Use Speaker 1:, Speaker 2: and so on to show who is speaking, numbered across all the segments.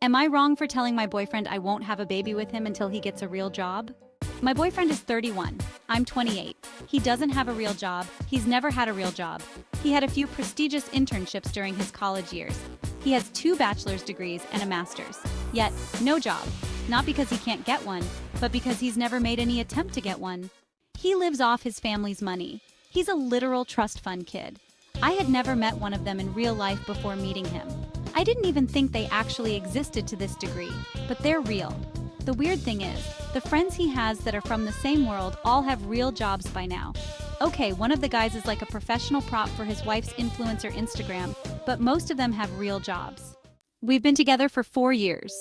Speaker 1: Am I wrong for telling my boyfriend I won't have a baby with him until he gets a real job? My boyfriend is 31. I'm 28. He doesn't have a real job. He's never had a real job. He had a few prestigious internships during his college years. He has 2 bachelor's degrees and a master's. Yet, no job. Not because he can't get one, but because he's never made any attempt to get one. He lives off his family's money. He's a literal trust fund kid. I had never met one of them in real life before meeting him. I didn't even think they actually existed to this degree, but they're real. The weird thing is, the friends he has that are from the same world all have real jobs by now. Okay, one of the guys is like a professional prop for his wife's influencer Instagram, but most of them have real jobs. We've been together for 4 years.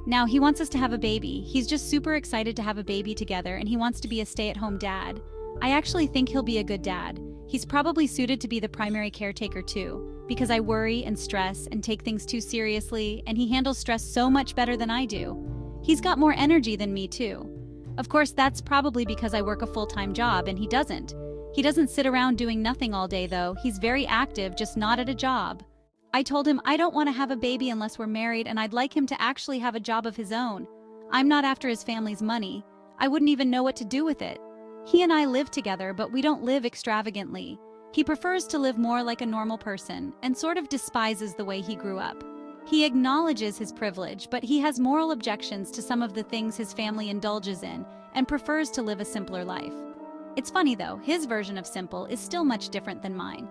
Speaker 1: Now he wants us to have a baby. He's just super excited to have a baby together and he wants to be a stay-at-home dad. I actually think he'll be a good dad. He's probably suited to be the primary caretaker too, because I worry and stress and take things too seriously, and he handles stress so much better than I do. He's got more energy than me too. Of course, that's probably because I work a full-time job and he doesn't. He doesn't sit around doing nothing all day though. He's very active, just not at a job. I told him I don't want to have a baby unless we're married and I'd like him to actually have a job of his own. I'm not after his family's money. I wouldn't even know what to do with it. He and I live together, but we don't live extravagantly. He prefers to live more like a normal person and sort of despises the way he grew up. He acknowledges his privilege, but he has moral objections to some of the things his family indulges in and prefers to live a simpler life. It's funny though, his version of simple is still much different than mine.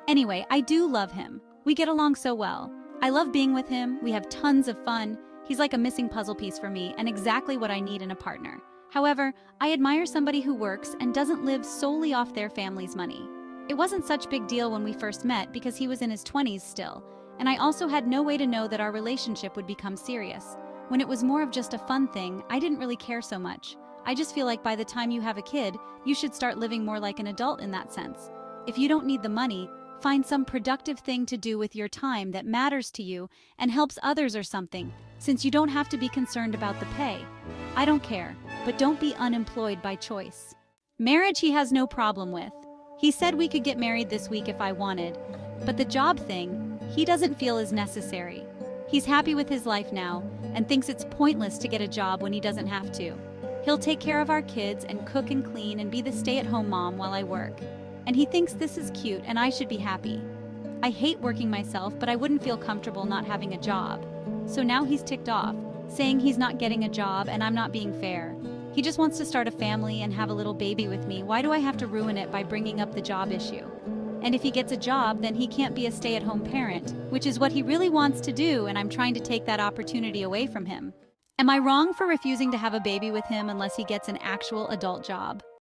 Speaker 1: Anyway, I do love him. We get along so well. I love being with him, we have tons of fun. He's like a missing puzzle piece for me and exactly what I need in a partner. However, I admire somebody who works and doesn't live solely off their family's money. It wasn't such a big deal when we first met because he was in his 20s still, and I also had no way to know that our relationship would become serious. When it was more of just a fun thing, I didn't really care so much. I just feel like by the time you have a kid, you should start living more like an adult in that sense. If you don't need the money, find some productive thing to do with your time that matters to you and helps others or something, since you don't have to be concerned about the pay. I don't care, but don't be unemployed by choice. Marriage he has no problem with. He said we could get married this week if I wanted, but the job thing, he doesn't feel is necessary. He's happy with his life now and thinks it's pointless to get a job when he doesn't have to. He'll take care of our kids and cook and clean and be the stay-at-home mom while I work. And he thinks this is cute and I should be happy. I hate working myself, but I wouldn't feel comfortable not having a job. So now he's ticked off, saying he's not getting a job and I'm not being fair. He just wants to start a family and have a little baby with me. Why do I have to ruin it by bringing up the job issue? And if he gets a job, then he can't be a stay-at-home parent, which is what he really wants to do, and I'm trying to take that opportunity away from him. Am I wrong for refusing to have a baby with him unless he gets an actual adult job?